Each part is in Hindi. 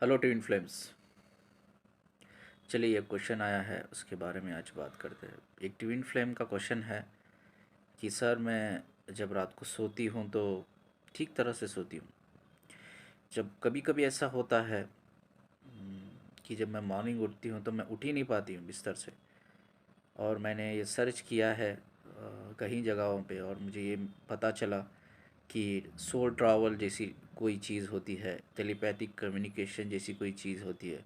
Hello twin flames. चलिए एक क्वेश्चन आया है उसके बारे में आज बात करते हैं। एक ट्विन फ्लेम का क्वेश्चन है कि सर मैं जब रात को सोती हूँ तो ठीक तरह से सोती हूँ। जब कभी कभी ऐसा होता है कि जब मैं मॉर्निंग उठती हूँ तो मैं उठ ही नहीं पाती हूँ बिस्तर से। और मैंने ये सर्च किया है कई जगहों पे और मुझे ये पता चला कि सोल ट्रैवल जैसी कोई चीज़ होती है, टेलीपैथिक कम्युनिकेशन जैसी कोई चीज़ होती है,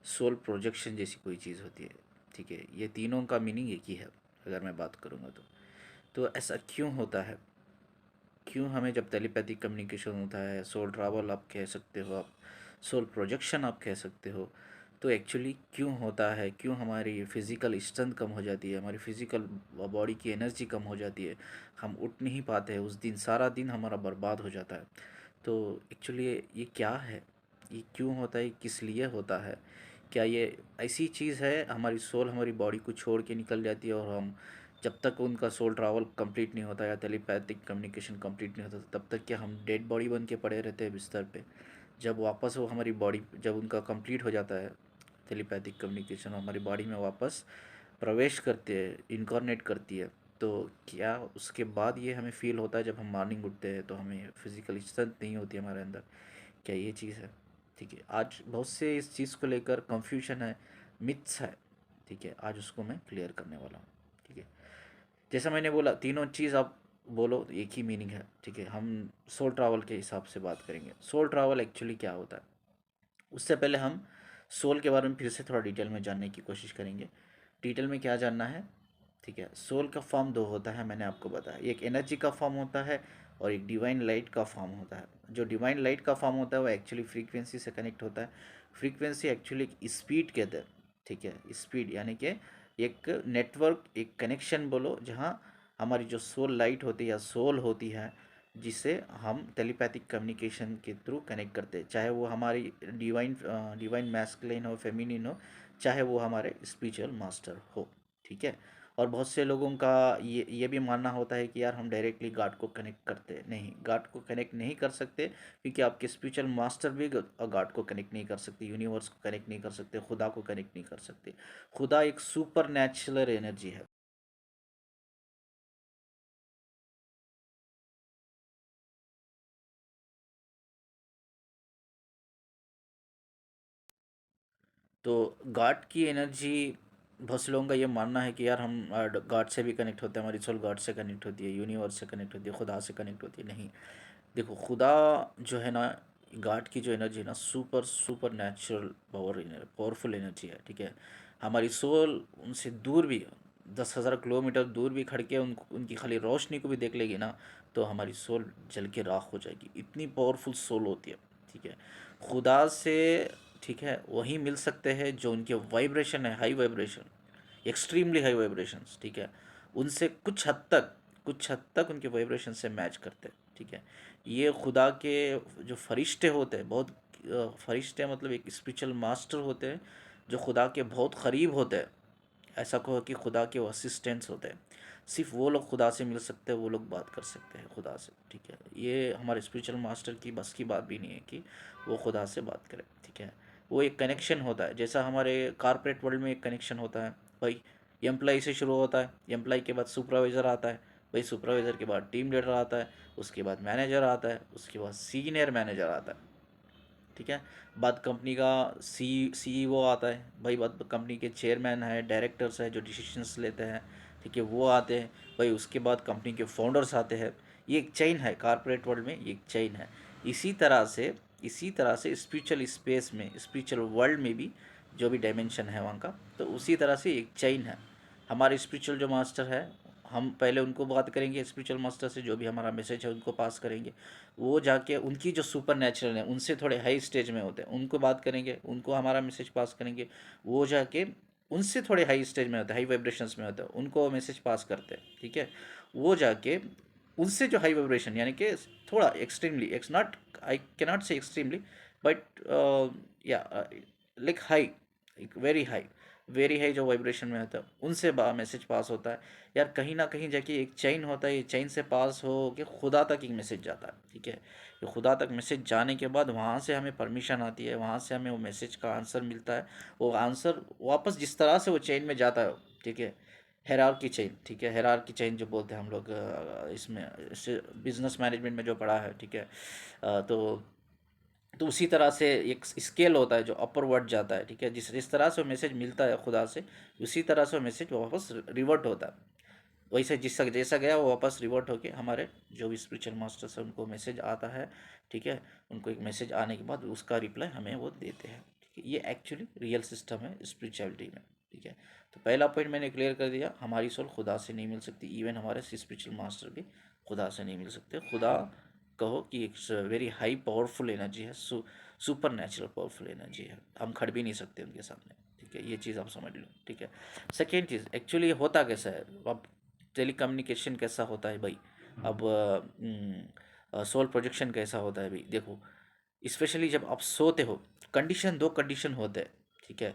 सोल प्रोजेक्शन जैसी कोई चीज़ होती है। ठीक है, ये तीनों का मीनिंग एक ही है अगर मैं बात करूँगा तो ऐसा क्यों होता है? क्यों हमें जब टेलीपैथिक कम्युनिकेशन होता है, सोल ट्रैवल आप कह सकते हो, आप सोल प्रोजेक्शन आप कह सकते हो, तो एक्चुअली क्यों होता है? क्यों हमारी फिज़िकल स्ट्रेंथ कम हो जाती है, हमारी फिज़िकल बॉडी की एनर्जी कम हो जाती है, हम उठ नहीं पाते हैं, उस दिन सारा दिन हमारा बर्बाद हो जाता है। तो एक्चुअली ये क्या है? ये क्यों होता है? किस लिए होता है? क्या ये ऐसी चीज़ है, हमारी सोल हमारी बॉडी को छोड़ के निकल जाती है और हम जब तक उनका सोल ट्रैवल कंप्लीट नहीं होता या टेलीपैथिक कम्युनिकेशन कंप्लीट नहीं होता तब तक क्या हम डेड बॉडी बन के पड़े रहते हैं बिस्तर पे? जब वापस वो हमारी बॉडी जब उनका कंप्लीट हो जाता है टेलीपैथिक कम्युनिकेशन हमारी बॉडी में वापस प्रवेश करते हैं, इनकॉर्नेट करती है, तो क्या उसके बाद ये हमें फील होता है जब हम मॉर्निंग उठते हैं तो हमें फिजिकल स्ट्रेंथ नहीं होती हमारे अंदर? क्या ये चीज़ है? ठीक है, आज बहुत से इस चीज़ को लेकर कंफ्यूजन है, मिथ्स है। ठीक है, आज उसको मैं क्लियर करने वाला हूँ। ठीक है, जैसा मैंने बोला तीनों चीज़ आप बोलो तो एक ही मीनिंग है। ठीक है, हम सोल ट्रैवल के हिसाब से बात करेंगे। सोल ट्रैवल एक्चुअली क्या होता है, उससे पहले हम सोल के बारे में फिर से थोड़ा डिटेल में जानने की कोशिश करेंगे। डिटेल में क्या जानना है? ठीक है, सोल का फॉर्म दो होता है, मैंने आपको बताया। एक एनर्जी का फॉर्म होता है और एक डिवाइन लाइट का फॉर्म होता है। जो डिवाइन लाइट का फॉर्म होता है वो एक्चुअली फ्रीक्वेंसी से कनेक्ट होता है। फ्रीक्वेंसी एक्चुअली एक स्पीड कहते हैं। ठीक है, स्पीड यानी कि एक नेटवर्क, एक कनेक्शन बोलो, जहाँ हमारी जो सोल लाइट होती है या सोल होती है, जिसे हम टेलीपैथिक कम्युनिकेशन के थ्रू कनेक्ट करते हैं, चाहे वो हमारी डिवाइन मैस्कुलिन हो, फेमिनिन हो, चाहे वो हमारे स्पिरिचुअल मास्टर हो। ठीक है, और बहुत से लोगों का ये भी मानना होता है कि यार हम डायरेक्टली गॉड को कनेक्ट करते हैं। नहीं, गॉड को कनेक्ट नहीं कर सकते, क्योंकि आपके स्पिरिचुअल मास्टर भी गॉड को कनेक्ट नहीं कर सकते, यूनिवर्स को कनेक्ट नहीं कर सकते, खुदा को कनेक्ट नहीं कर सकते। खुदा एक सुपर नेचुरल एनर्जी है। तो गॉड की एनर्जी, बहुत से लोगों का ये मानना है कि यार हम गॉड से भी कनेक्ट होते हैं, हमारी सोल गॉड से कनेक्ट होती है, यूनिवर्स से कनेक्ट होती है, खुदा से कनेक्ट होती है। नहीं, देखो खुदा जो है ना, गॉड की जो एनर्जी है ना, super super natural powerful energy है। ठीक है, हमारी सोल उनसे दूर भी 10,000 किलोमीटर दूर भी खड़ के उनकी खाली रोशनी को भी देख लेगी ना, तो हमारी सोल जल के राख हो जाएगी। इतनी पावरफुल सोल होती है। ठीक है, खुदा से, ठीक है, वही मिल सकते हैं जो उनके वाइब्रेशन है, high vibration, extremely high vibrations. ठीक है, उनसे कुछ हद तक उनके वाइब्रेशन से मैच करते हैं। ठीक है, ये खुदा के जो फरिश्ते होते हैं, बहुत फरिश्ते मतलब एक स्पिरिचुअल मास्टर होते हैं जो खुदा के बहुत करीब होते हैं। ऐसा कहो कि खुदा के वो असिस्टेंट्स होते हैं। सिर्फ वो लोग खुदा से मिल सकते हैं, वो लोग बात कर सकते हैं खुदा से। ठीक है, ये हमारे स्पिरिचुअल मास्टर की बस की बात भी नहीं है कि वो खुदा से बात करे। ठीक है, वो एक कनेक्शन होता है, जैसा हमारे कॉर्पोरेट वर्ल्ड में एक कनेक्शन होता है भाई। एम्प्लॉय से शुरू होता है, एम्प्लॉय के बाद सुपरवाइज़र आता है, भाई सुपरवाइज़र के बाद टीम लीडर आता है, उसके बाद मैनेजर आता है, उसके बाद सीनियर मैनेजर आता है। ठीक है, बाद कंपनी का सीईओ आता है, भाई बाद कंपनी के चेयरमैन है, डायरेक्टर्स है जो डिसीजंस लेते हैं। ठीक है, वो आते हैं, भाई उसके बाद कंपनी के फाउंडर्स आते हैं। ये एक चेन है, कॉर्पोरेट वर्ल्ड में ये एक चेन है। इसी तरह से इसी तरह से स्पिरिचुअल स्पेस में, स्पिरिचुअल वर्ल्ड में भी जो भी डायमेंशन है वहाँ का, तो उसी तरह से एक चेन है। हमारे स्पिरिचुअल जो मास्टर है, हम पहले उनको बात करेंगे, स्पिरिचुअल मास्टर से जो भी हमारा मैसेज है उनको पास करेंगे। वो जाके उनकी जो सुपर नेचुरल है, उनसे थोड़े हाई स्टेज में होते हैं, उनको बात करेंगे, उनको हमारा मैसेज पास करेंगे। वो जाके उनसे थोड़े हाई स्टेज में होते हैं, हाई वाइब्रेशंस में होते हैं, उनको मैसेज पास करते हैं। ठीक है, वो जाके उनसे जो हाई वाइब्रेशन यानी कि थोड़ा extremely, ex not, I cannot say extremely, but yeah like high, very high, very high जो वाइब्रेशन में होता है उनसे मैसेज पास होता है। यार कहीं ना कहीं जाके एक चेन होता है, ये चेन से पास हो के खुदा तक एक मैसेज जाता है, ठीक है। ये खुदा तक मैसेज जाने के बाद वहाँ से हमें परमिशन आती है, वहाँ से हमें वो मैसेज का आंसर मिलता है। वो आंसर वापस जिस तरह से वो चेन में जाता है, ठीक है, हेरारकी चेन, ठीक है, हेरारकी चेन जो बोलते हैं हम लोग इसमें बिजनेस मैनेजमेंट में जो पढ़ा है, ठीक है। तो उसी तरह से एक स्केल होता है जो अपरवर्ड जाता है, ठीक है। जिस तरह से वो मैसेज मिलता है खुदा से, उसी तरह से वो मैसेज वापस रिवर्ट होता है। वैसे जिस जैसा गया वो वापस रिवर्ट होके हमारे जो भी स्पिरिचुअल मास्टर्स है उनको मैसेज आता है, ठीक है। उनको एक मैसेज आने के बाद उसका रिप्लाई हमें वो देते हैं, ठीक है। ये एक्चुअली रियल सिस्टम है स्पिरिचुअलिटी में, ठीक है। तो पहला पॉइंट मैंने क्लियर कर दिया, हमारी सोल खुदा से नहीं मिल सकती, इवन हमारे स्पिरिचुअल मास्टर भी खुदा से नहीं मिल सकते। खुदा कहो कि एक वेरी हाई पावरफुल एनर्जी है, सुपर नेचुरल पावरफुल एनर्जी है, हम खड़ भी नहीं सकते उनके सामने, ठीक है। ये चीज़ आप समझ लो, ठीक है। सेकेंड चीज़, एक्चुअली होता कैसा है, अब टेली कम्युनिकेशन कैसा होता है भाई, अब सोल प्रोजेक्शन कैसा होता है भाई, देखो। स्पेशली जब आप सोते हो, कंडीशन दो कंडीशन होते हैं, ठीक है।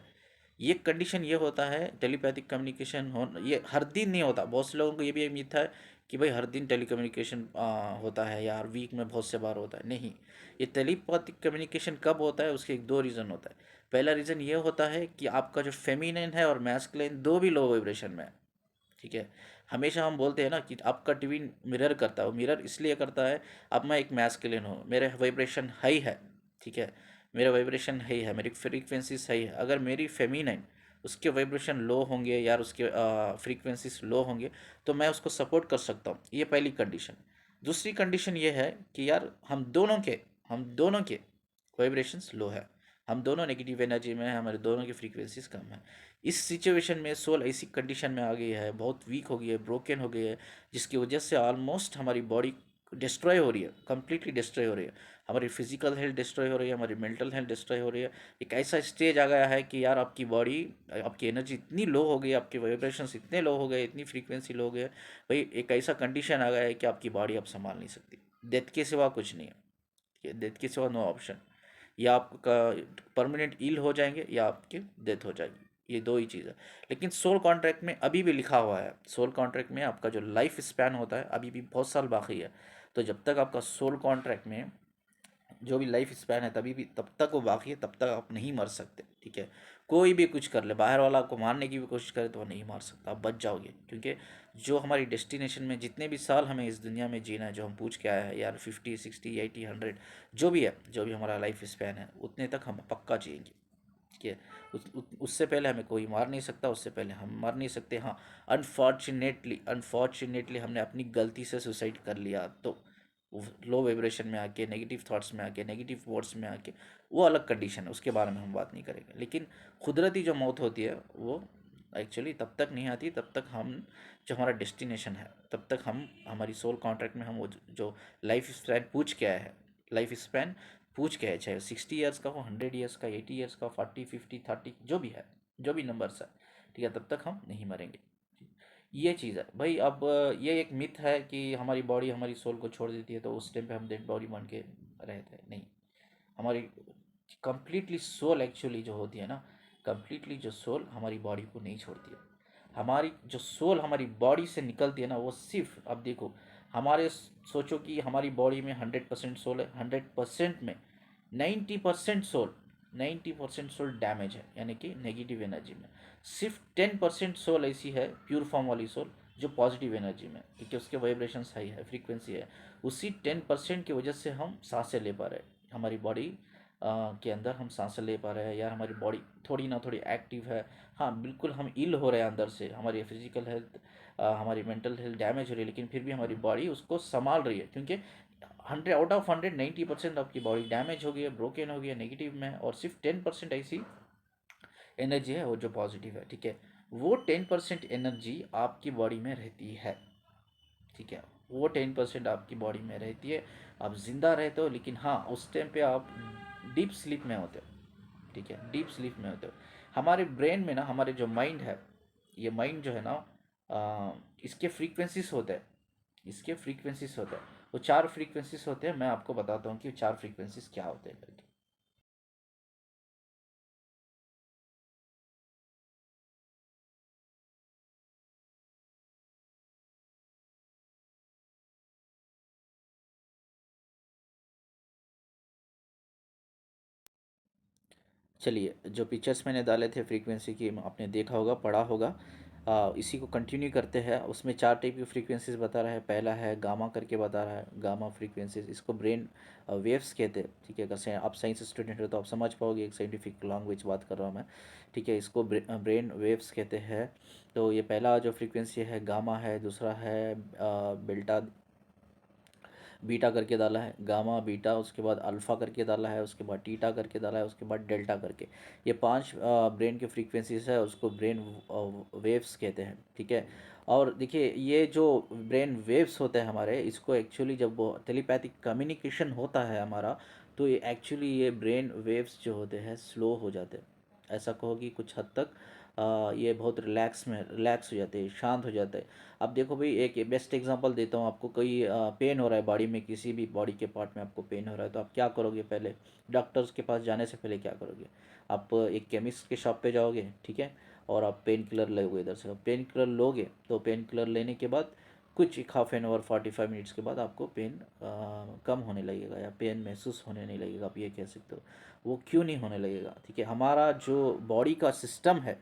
ये कंडीशन ये होता है टेलीपैथिक कम्युनिकेशन हो, ये हर दिन नहीं होता। बहुत से लोगों को ये भी एक मिथ है कि भाई हर दिन टेली कम्युनिकेशन होता है, या वीक में बहुत से बार होता है, नहीं। ये टेलीपैथिक कम्युनिकेशन कब होता है, उसके एक दो रीज़न होता है। पहला रीज़न ये होता है कि आपका जो फेमिनिन है और मैस्कुलिन दो भी लो वाइब्रेशन में है, ठीक है। हमेशा हम बोलते हैं ना कि आपका ट्विन मिरर करता है, वो मिरर इसलिए करता है, अब मैं एक मैस्कुलिन हूँ, मेरे वाइब्रेशन हाई है, ठीक है, मेरा वाइब्रेशन हाई है, मेरी फ्रीक्वेंसीज हाई है। अगर मेरी फेमिनाइन उसके वाइब्रेशन लो होंगे या उसके फ्रीक्वेंसीज लो होंगे, तो मैं उसको सपोर्ट कर सकता हूँ, ये पहली कंडीशन। दूसरी कंडीशन ये है कि यार हम दोनों के वाइब्रेशंस लो है, हम दोनों नेगेटिव एनर्जी में हैं, हमारे दोनों की फ्रीक्वेंसीज कम है। इस सिचुएशन में सोल ऐसी कंडीशन में आ गई है, बहुत वीक हो गई है, ब्रोकन हो गई है, जिसकी वजह से ऑलमोस्ट हमारी बॉडी डिस्ट्रॉय हो रही है, कंप्लीटली डिस्ट्रॉय हो रही है। हमारी फिजिकल हेल्थ डिस्ट्रॉय हो रही है, हमारी मेंटल हेल्थ डिस्ट्रॉय हो रही है। एक ऐसा स्टेज आ गया है कि यार आपकी बॉडी, आपकी एनर्जी इतनी लो हो गई, आपके वाइब्रेशंस इतने लो हो गए, इतनी फ्रीक्वेंसी लो हो गई है, भाई एक ऐसा कंडीशन आ गया है कि आपकी बॉडी अब संभाल नहीं सकती। डेथ के सिवा कुछ नहीं है, डेथ के सिवा नो ऑप्शन। या आपका परमानेंट इल हो जाएंगे या आपकी डेथ हो जाएगी, ये दो ही चीज़ है। लेकिन सोल कॉन्ट्रैक्ट में अभी भी लिखा हुआ है, सोल कॉन्ट्रैक्ट में आपका जो लाइफ स्पैन होता है अभी भी बहुत साल बाकी है। तो जब तक आपका सोल कॉन्ट्रैक्ट में जो भी लाइफ स्पैन है तभी भी तब तक वो बाकी है, तब तक आप नहीं मर सकते, ठीक है। कोई भी कुछ कर ले, बाहर वाला आपको मारने की भी कोशिश करे तो वो नहीं मार सकता, आप बच जाओगे। क्योंकि जो हमारी डेस्टिनेशन में जितने भी साल हमें इस दुनिया में जीना है, जो हम पूछ के आए हैं यार, 50 60 80 100 जो भी है, जो भी हमारा लाइफ स्पैन है, उतने तक हम पक्का जिएंगे, ठीक है। उससे पहले हमें कोई मार नहीं सकता, उससे पहले हम मर नहीं सकते। हाँ, अनफॉर्चुनेटली हमने अपनी गलती से सुसाइड कर लिया तो लो वाइब्रेशन में आके, नेगेटिव थॉट्स में आके, नेगेटिव वर्ड्स में आके, वो अलग कंडीशन है, उसके बारे में हम बात नहीं करेंगे। लेकिन कुदरती जो मौत होती है वो एक्चुअली तब तक नहीं आती, तब तक हम, जो हमारा डेस्टिनेशन है, तब तक हम, हमारी सोल कॉन्ट्रैक्ट में हम वो जो लाइफ स्पैन पूछ के आए हैं, लाइफ स्पैन पूछ के है, चाहे 60 ईयर्स का हो, 100 ईयर्स का, 80 ईयर्स का, 40 50 30 जो भी है, जो भी नंबर्स है, ठीक है, तब तक हम नहीं मरेंगे। ये चीज़ है भाई। अब ये एक मिथ है कि हमारी बॉडी हमारी सोल को छोड़ देती है तो उस टाइम पे हम डेड बॉडी बन के रहते हैं, नहीं। हमारी कंप्लीटली सोल एक्चुअली जो होती है ना, कंप्लीटली जो सोल हमारी बॉडी को नहीं छोड़ती है। हमारी जो सोल हमारी बॉडी से निकलती है ना, वो सिर्फ, अब देखो, हमारे, सोचो कि हमारी बॉडी में 100% सोल है, 100% में 90% सोल, 90% सोल डैमेज है, यानी कि नेगेटिव एनर्जी में। सिर्फ 10% सोल ऐसी है, प्योर फॉर्म वाली सोल, जो पॉजिटिव एनर्जी में, क्योंकि उसके वाइब्रेशन हाई है, फ्रीक्वेंसी है। उसी 10% की वजह से हम सांसें ले पा रहे हैं, हमारी बॉडी के अंदर हम सांसें ले पा रहे हैं, यार हमारी बॉडी थोड़ी ना थोड़ी एक्टिव है। हाँ बिल्कुल, हम इल हो रहे हैं अंदर से, हमारी फिजिकल हेल्थ, हमारी मेंटल हेल्थ डैमेज हो रही है, लेकिन फिर भी हमारी बॉडी उसको संभाल रही है। क्योंकि 100 आउट ऑफ 100 90% आपकी बॉडी डैमेज हो गई है, ब्रोकन हो गई है, नेगेटिव में, और सिर्फ 10% ऐसी एनर्जी है वो जो पॉजिटिव है, ठीक है। वो 10% एनर्जी आपकी बॉडी में रहती है, ठीक है। वो 10% आपकी बॉडी में रहती है, आप जिंदा रहते हो, लेकिन हाँ उस टाइम पे आप डीप स्लीप में होते हो, ठीक है, डीप स्लीप में होते हो। हमारे ब्रेन में ना, हमारे जो माइंड है, ये माइंड जो है ना, इसके फ्रीक्वेंसीज होते हैं, इसके फ्रीक्वेंसीज होते हैं। वो 4 फ्रीक्वेंसीज होते हैं, मैं आपको बताता हूँ कि 4 फ्रीक्वेंसीज क्या होते हैं करके। चलिए, जो पिक्चर्स मैंने डाले थे फ्रीक्वेंसी की, आपने देखा होगा, पढ़ा होगा। इसी को कंटिन्यू करते हैं। उसमें 4 टाइप की फ्रीक्वेंसीज बता रहा है। पहला है गामा करके बता रहा है, गामा फ्रीक्वेंसीज, इसको ब्रेन वेव्स कहते हैं। ठीक है, अगर आप साइंस स्टूडेंट हो तो आप समझ पाओगे, एक साइंटिफिक लैंग्वेज बात कर रहा हूँ मैं। ठीक है, इसको ब्रेन वेव्स कहते हैं। तो ये पहला जो फ्रीक्वेंसी है गामा है, दूसरा है बेल्टा, बीटा करके डाला है, गामा बीटा, उसके बाद अल्फ़ा करके डाला है, उसके बाद टीटा करके डाला है, उसके बाद डेल्टा करके। ये 5 ब्रेन के फ्रीक्वेंसीज है, उसको ब्रेन वेव्स कहते हैं। ठीक है, और देखिए ये जो ब्रेन वेव्स होते हैं हमारे, इसको एक्चुअली जब वो टेलीपैथिक कम्युनिकेशन होता है हमारा, तो ये एक्चुअली ये ब्रेन वेव्स जो होते हैं स्लो हो जाते हैं। ऐसा कहो कि कुछ हद तक ये बहुत रिलैक्स हो जाते हैं, शांत हो जाते हैं। अब देखो भाई, एक बेस्ट एग्जांपल देता हूँ आपको। कोई पेन हो रहा है बॉडी में, किसी भी बॉडी के पार्ट में आपको पेन हो रहा है, तो आप क्या करोगे? पहले डॉक्टर्स के पास जाने से पहले क्या करोगे? आप एक केमिस्ट के शॉप पे जाओगे, ठीक है, और आप पेन किलर लोगे। इधर से पेन किलर लोगे, तो पेन किलर लेने के बाद कुछ एक हाफ एन आवर 45 मिनट्स के बाद आपको पेन कम होने लगेगा, या पेन महसूस होने नहीं लगेगा, आप ये कह सकते हो। वो क्यों नहीं होने लगेगा? ठीक है, हमारा जो बॉडी का सिस्टम है,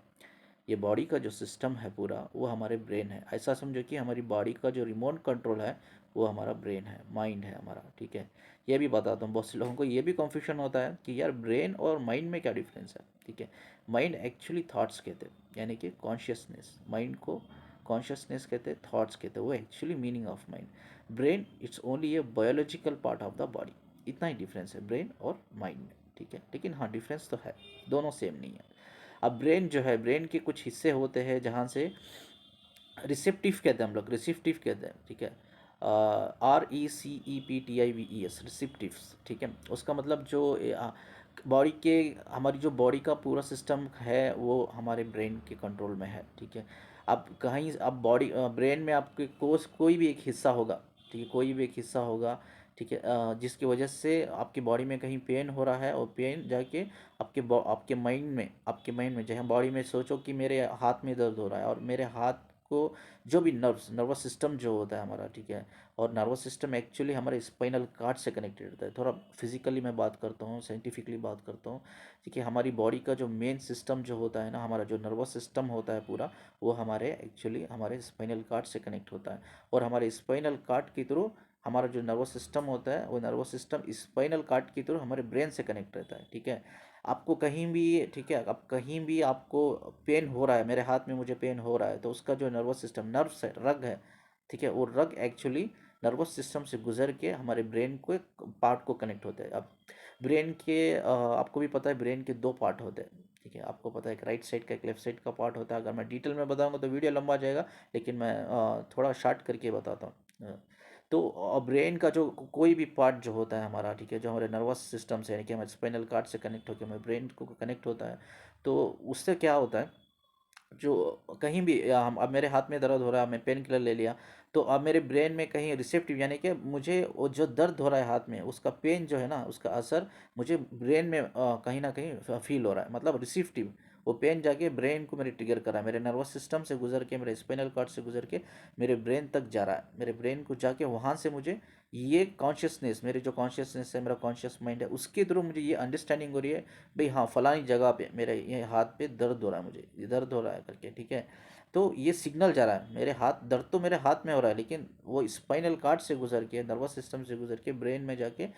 ये बॉडी का जो सिस्टम है पूरा, वो हमारे ब्रेन है। ऐसा समझो कि हमारी बॉडी का जो रिमोट कंट्रोल है, वो हमारा ब्रेन है, माइंड है हमारा। ठीक है, ये भी बताता हूँ। बहुत से लोगों को ये भी कन्फ्यूजन होता है कि यार ब्रेन और माइंड में क्या डिफरेंस है। ठीक है, माइंड एक्चुअली थॉट्स कहते हैं, यानी कि कॉन्शियसनेस। माइंड को कॉन्शियसनेस कहते हैं, थॉट्स कहते हैं, वो actually meaning of mind. Brain it's only a biological part of the body. इतना ही डिफरेंस है ब्रेन और माइंड में। ठीक है, लेकिन हाँ डिफरेंस तो है, दोनों सेम नहीं है। अब ब्रेन जो है, ब्रेन के कुछ हिस्से होते हैं जहाँ से रिसेप्टिव कहते हैं, हम लोग रिसिप्टिव कहते हैं। ठीक है, RECEPTIVES, रिसिप्टिव्स। ठीक है, उसका मतलब जो बॉडी के, हमारी जो बॉडी का पूरा सिस्टम है वो हमारे ब्रेन के कंट्रोल में है। ठीक है, अब कहीं अब बॉडी ब्रेन में आपके कोई भी एक हिस्सा होगा, ठीक है, कोई भी एक हिस्सा होगा, ठीक है, जिसकी वजह से आपकी बॉडी में कहीं पेन हो रहा है, और पेन जाके आपके माइंड में जहाँ बॉडी में, सोचो कि मेरे हाथ में दर्द हो रहा है, और मेरे हाथ को जो भी नर्वस सिस्टम जो होता है हमारा, ठीक है, और नर्वस सिस्टम एक्चुअली हमारे स्पाइनल कार्ड से कनेक्टेड होता है। थोड़ा फिजिकली मैं बात करता हूँ, साइंटिफिकली बात करता हूँ। ठीक है, हमारी बॉडी का जो मेन सिस्टम जो होता है ना, हमारा जो नर्वस सिस्टम होता है पूरा, वो हमारे एक्चुअली हमारे स्पाइनल कार्ड से कनेक्ट होता है। और हमारे स्पाइनल कार्ड के थ्रू हमारा जो नर्वस सिस्टम होता है, वो नर्वस सिस्टम स्पाइनल कार्ड के थ्रू हमारे ब्रेन से कनेक्ट रहता है। ठीक है, आपको कहीं भी, ठीक है, अब कहीं भी आपको पेन हो रहा है, मेरे हाथ में मुझे पेन हो रहा है, तो उसका जो नर्वस सिस्टम, नर्व्स है, रग है, ठीक है, वो रग एक्चुअली नर्वस सिस्टम से गुजर के हमारे ब्रेन को एक पार्ट को कनेक्ट होता है। अब ब्रेन के आपको भी पता है ब्रेन के 2 पार्ट होते हैं। ठीक है, आपको पता है एक राइट साइड का, एक लेफ्ट साइड का पार्ट होता है। अगर मैं डिटेल में बताऊंगा तो वीडियो लंबा जाएगा, लेकिन मैं थोड़ा शार्ट करके बताता हूँ। तो ब्रेन का जो कोई भी पार्ट जो होता है हमारा, ठीक है, जो हमारे नर्वस सिस्टम से, यानी कि हमारे स्पाइनल कार्ड से कनेक्ट होकर हमारे ब्रेन को कनेक्ट होता है, तो उससे क्या होता है, जो कहीं भी हम, अब मेरे हाथ में दर्द हो रहा है, मैं पेन किलर ले लिया, तो अब मेरे ब्रेन में कहीं रिसेप्टिव, यानी कि मुझे वो जो दर्द हो रहा है हाथ में, उसका पेन जो है ना, उसका असर मुझे ब्रेन में कहीं ना कहीं फील हो रहा है, मतलब रिसेप्टिव। वो पेन जाके ब्रेन को मेरे ट्रिगर कर रहा है, मेरे नर्वस सिस्टम से गुजर के, मेरे स्पाइनल कार्ड से गुजर के मेरे ब्रेन तक जा रहा है। मेरे ब्रेन को जाके वहाँ से मुझे ये कॉन्शियसनेस, मेरे जो कॉन्शियसनेस है, मेरा कॉन्शियस माइंड है, उसके थ्रू मुझे ये अंडरस्टैंडिंग हो रही है, भाई हाँ फलानी जगह पे मेरे ये हाथ पे दर्द हो रहा है, मुझे ये दर्द हो रहा है करके। ठीक है, तो ये सिग्नल जा रहा है, मेरे हाथ दर्द तो मेरे हाथ में हो रहा है, लेकिन वो स्पाइनल कार्ड से गुजर के, नर्वस सिस्टम से गुजर के ब्रेन में जाके,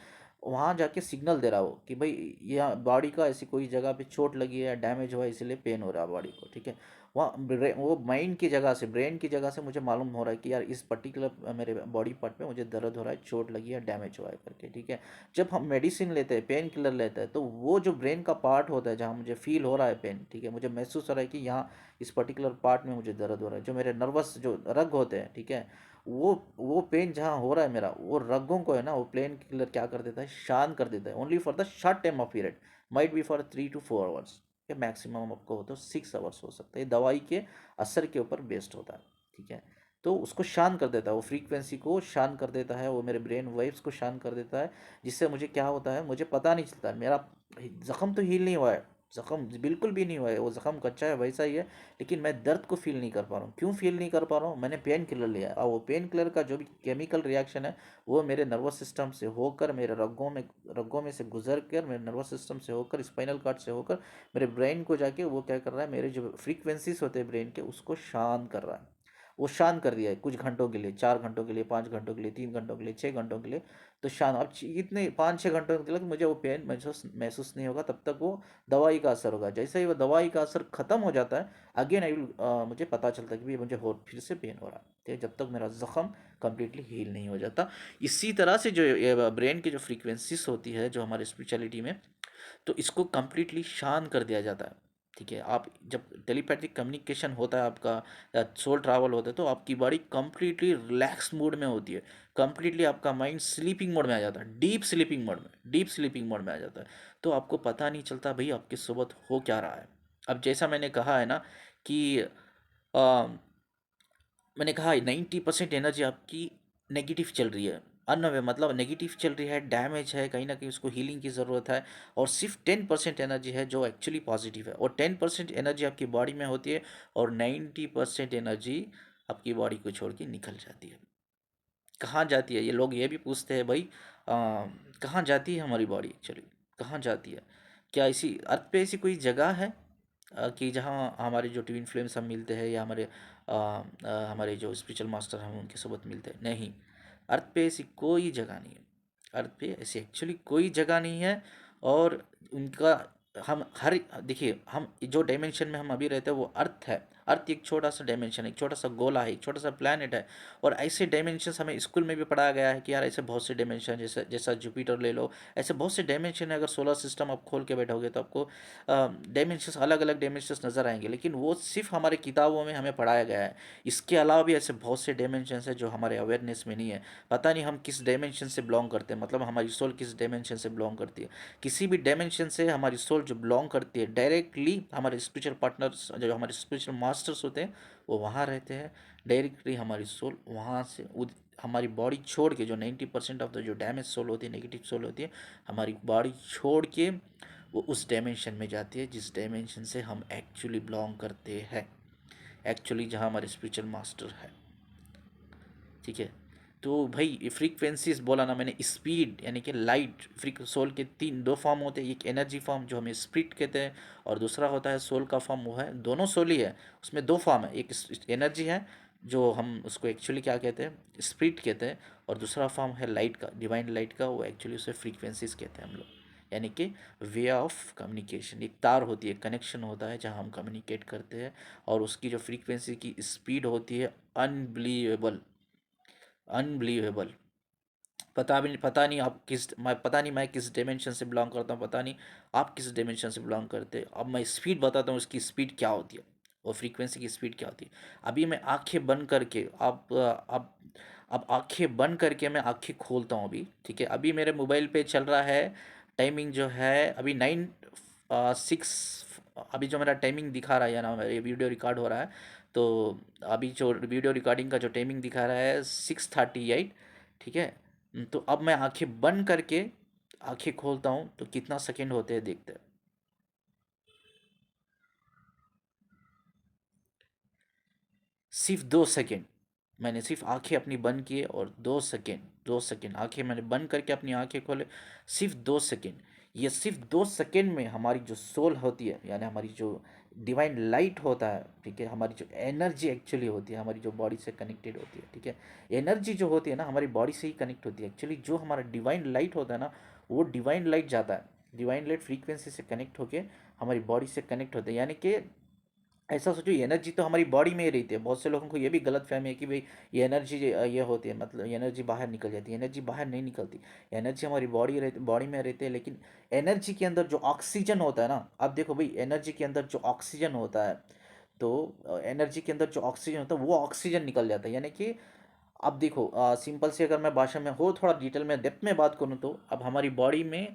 वहाँ जाके सिग्नल दे रहा हो कि भाई यहाँ बॉडी का ऐसी कोई जगह पे चोट लगी है या डैमेज हुआ है, इसलिए पेन हो रहा है बॉडी को। ठीक है, वहाँ वो माइंड की जगह से, ब्रेन की जगह से मुझे मालूम हो रहा है कि यार इस पर्टिकुलर मेरे बॉडी पार्ट पे मुझे दर्द हो रहा है, चोट लगी है, डैमेज हुआ है करके। ठीक है, जब हम मेडिसिन लेते हैं, पेन किलर लेते हैं, तो वो जो ब्रेन का पार्ट होता है जहाँ मुझे फील हो रहा है पेन, ठीक है, मुझे महसूस हो रहा है कि यहाँ इस पर्टिकुलर पार्ट में मुझे दर्द हो रहा है, जो मेरे नर्वस जो रग होते हैं, ठीक है, वो पेन जहाँ हो रहा है मेरा, वो रगों को है ना, वो पेन किलर क्या कर देता है, शांत कर देता है, only for the short time of period, might be for 3 to 4 hours, या मैक्सिमम आपको हो तो 6 आवर्स हो सकता है। दवाई के असर के ऊपर बेस्ड होता है। ठीक है, तो उसको शांत कर देता है, वो फ्रीक्वेंसी को शांत कर देता है, वो मेरे ब्रेन वेव्स को शांत कर देता है, जिससे मुझे क्या होता है, मुझे पता नहीं चलता, मेरा जख्म तो हील नहीं हुआ है, ज़ख़म बिल्कुल भी नहीं हुआ है, वो ज़ख़म कच्चा है वैसा ही है, लेकिन मैं दर्द को फ़ील नहीं कर पा रहा हूँ। क्यों फ़ील नहीं कर पा रहा हूँ? मैंने पेन किलर लिया है और वो पेन किलर का जो भी केमिकल रिएक्शन है वो मेरे नर्वस सिस्टम से होकर, मेरे रगों में से गुजर कर, मेरे नर्वस सिस्टम से होकर, स्पाइनल कॉर्ड से होकर मेरे ब्रेन को जाके वो क्या कर रहा है, मेरे जो फ्रीक्वेंसीज होते हैं ब्रेन के उसको शांत कर रहा है। वो शांत कर दिया है कुछ घंटों के लिए, 4 घंटों के लिए, 5 घंटों के लिए, 3 घंटों के लिए, 6 घंटों के लिए। तो शांत अब इतने 5-6 घंटों तक मुझे वो पेन महसूस महसूस नहीं होगा, तब तक वो दवाई का असर होगा। जैसे ही वो दवाई का असर खत्म हो जाता है, अगेन आई विल मुझे पता चलता है कि भाई मुझे हो फिर से पेन हो रहा है, ठीक है, जब तक मेरा ज़ख़म कम्प्लीटली हील नहीं हो जाता। इसी तरह से जो ब्रेन की जो फ्रीक्वेंसीज होती है जो हमारे स्पिरिचुअलिटी में, तो इसको कम्प्लीटली शांत कर दिया जाता है। ठीक है, आप जब टेलीपैथिक कम्युनिकेशन होता है, आपका सोल ट्रैवल होता है, तो आपकी बॉडी कम्प्लीटली रिलैक्स मोड में होती है। कम्प्लीटली आपका माइंड स्लीपिंग मोड में आ जाता है, डीप स्लीपिंग मोड में आ जाता है। तो आपको पता नहीं चलता भाई आपके सुबह हो क्या रहा है। अब जैसा मैंने कहा है ना कि आ, मैंने कहा 90% एनर्जी आपकी नेगेटिव चल रही है, अनअवे मतलब नेगेटिव चल रही है, डैमेज है, कहीं ना कहीं उसको हीलिंग की ज़रूरत है। और सिर्फ 10% एनर्जी है जो एक्चुअली पॉजिटिव है, और 10% एनर्जी आपकी बॉडी में होती है, और 90% एनर्जी आपकी बॉडी को छोड़ के निकल जाती है। कहाँ जाती है, ये लोग ये भी पूछते हैं भाई, कहाँ जाती है हमारी बॉडी एक्चुअली, कहाँ जाती है? क्या इसी अर्थ पे ऐसी कोई जगह है कि जहाँ हमारे जो ट्विन फ्लेम्स हम मिलते हैं, या हमारे जो स्पिरिचुअल मास्टर हम उनके साथ मिलते हैं? नहीं, अर्थ पे ऐसी कोई जगह नहीं है। अर्थ पे ऐसी एक्चुअली कोई जगह नहीं है। और उनका हम हर देखिए, हम जो डायमेंशन में हम अभी रहते हैं वो अर्थ है। अर्थ एक छोटा सा डायमेंशन है, एक छोटा सा गोला है, एक छोटा सा प्लैनेट है। और ऐसे डायमेंशंस हमें स्कूल में भी पढ़ाया गया है कि यार ऐसे बहुत से डायमेंशन, जैसे जैसा जुपिटर ले लो, ऐसे बहुत से डायमेंशन है। अगर सोलर सिस्टम आप खोल के बैठोगे तो आपको डायमेंशंस, अलग अलग डायमेंशंस नज़र आएंगे, लेकिन वो सिर्फ हमारे किताबों में हमें पढ़ाया गया है। इसके अलावा भी ऐसे बहुत से डायमेंशंस हैं जो हमारे अवेयरनेस में नहीं है। पता नहीं हम किस डायमेंशन से बिलोंग करते हैं, मतलब हमारी सोल किस डायमेंशन से बिलोंग करती है। किसी भी डायमेंशन से हमारी सोल जो बिलोंग करती है, डायरेक्टली हमारे स्पिरिचुअल पार्टनर्स, जो हमारे स्पिरिचुअल मास्टर्स होते हैं, वो वहाँ रहते हैं। डायरेक्टली हमारी सोल वहाँ से हमारी बॉडी छोड़ के, जो 90% ऑफ द जो डैमेज सोल होती है, नेगेटिव सोल होती है, हमारी बॉडी छोड़ के वो उस डायमेंशन में जाती है जिस डायमेंशन से हम एक्चुअली बिलोंग करते हैं, एक्चुअली जहाँ हमारे स्पिरिचुअल मास्टर है। ठीक है, तो भाई ये फ्रीक्वेंसीज बोला ना मैंने, स्पीड यानी कि लाइट, फ्रीक सोल के दो फॉर्म होते हैं, एक एनर्जी फॉर्म जो हमें स्पिरिट कहते हैं, और दूसरा होता है सोल का फॉर्म, वो है दोनों सोल ही है। उसमें दो फॉर्म है, एक एनर्जी है जो हम उसको एक्चुअली क्या कहते हैं, स्पिरिट कहते हैं, और दूसरा फॉर्म है लाइट का, डिवाइन लाइट का, वो एक्चुअली उसे फ्रीक्वेंसीज कहते हैं हम लोग। यानी कि वे ऑफ कम्युनिकेशन, एक तार होती है, कनेक्शन होता है जहाँ हम कम्युनिकेट करते हैं, और उसकी जो फ्रीक्वेंसी की स्पीड होती है अनबिलीवेबल, अनबिलीवेबल। पता नहीं आप किस, मैं पता नहीं मैं किस डायमेंशन से बिलोंग करता हूँ, पता नहीं आप किस डायमेंशन से बिलोंग करते हैं। अब मैं स्पीड बताता हूँ, उसकी स्पीड क्या होती है, और फ्रीक्वेंसी की स्पीड क्या होती है। अभी मैं आंखें बंद करके, अब आंखें बंद करके मैं आंखें खोलता हूँ अभी, ठीक है। अभी मेरे मोबाइल पे चल रहा है टाइमिंग जो है अभी 9:06, अभी जो मेरा टाइमिंग दिखा रहा है ना, ये वीडियो रिकॉर्ड हो रहा है, तो अभी जो वीडियो रिकॉर्डिंग का जो टाइमिंग दिखा रहा है 6:38, ठीक है। तो अब मैं आंखें बंद करके आंखें खोलता हूँ तो कितना सेकंड होते हैं देखते हैं। सिर्फ 2 सेकंड, मैंने सिर्फ आंखें अपनी बंद किए, और 2 सेकंड, 2 सेकंड आंखें मैंने बंद करके अपनी आंखें खोले, सिर्फ 2 सेकंड। ये सिर्फ 2 सेकंड में हमारी जो सोल होती है, यानी हमारी जो डिवाइन लाइट होता है, ठीक है, हमारी जो एनर्जी एक्चुअली होती है, हमारी जो बॉडी से कनेक्टेड होती है, ठीक है। एनर्जी जो होती है ना, हमारी बॉडी से ही कनेक्ट होती है एक्चुअली। जो हमारा डिवाइन लाइट होता है ना, वो डिवाइन लाइट जाता है, डिवाइन लाइट फ्रीक्वेंसी से कनेक्ट होके हमारी बॉडी से कनेक्ट होते हैं। यानी कि ऐसा सोचो, एनर्जी तो हमारी बॉडी में ही रहती है। बहुत से लोगों को ये भी गलत फहमी है कि भाई ये एनर्जी ये होती है, मतलब एनर्जी बाहर निकल जाती है। एनर्जी बाहर नहीं निकलती, एनर्जी हमारी बॉडी में रहती है। लेकिन एनर्जी के अंदर जो ऑक्सीजन होता है ना, अब देखो भाई, एनर्जी के अंदर जो ऑक्सीजन होता है, तो एनर्जी के अंदर जो ऑक्सीजन होता है वो ऑक्सीजन निकल जाता है। यानी कि अब देखो, सिंपल से अगर मैं भाषा में हो थोड़ा डिटेल में डेप्थ में बात करूँ, तो अब हमारी बॉडी में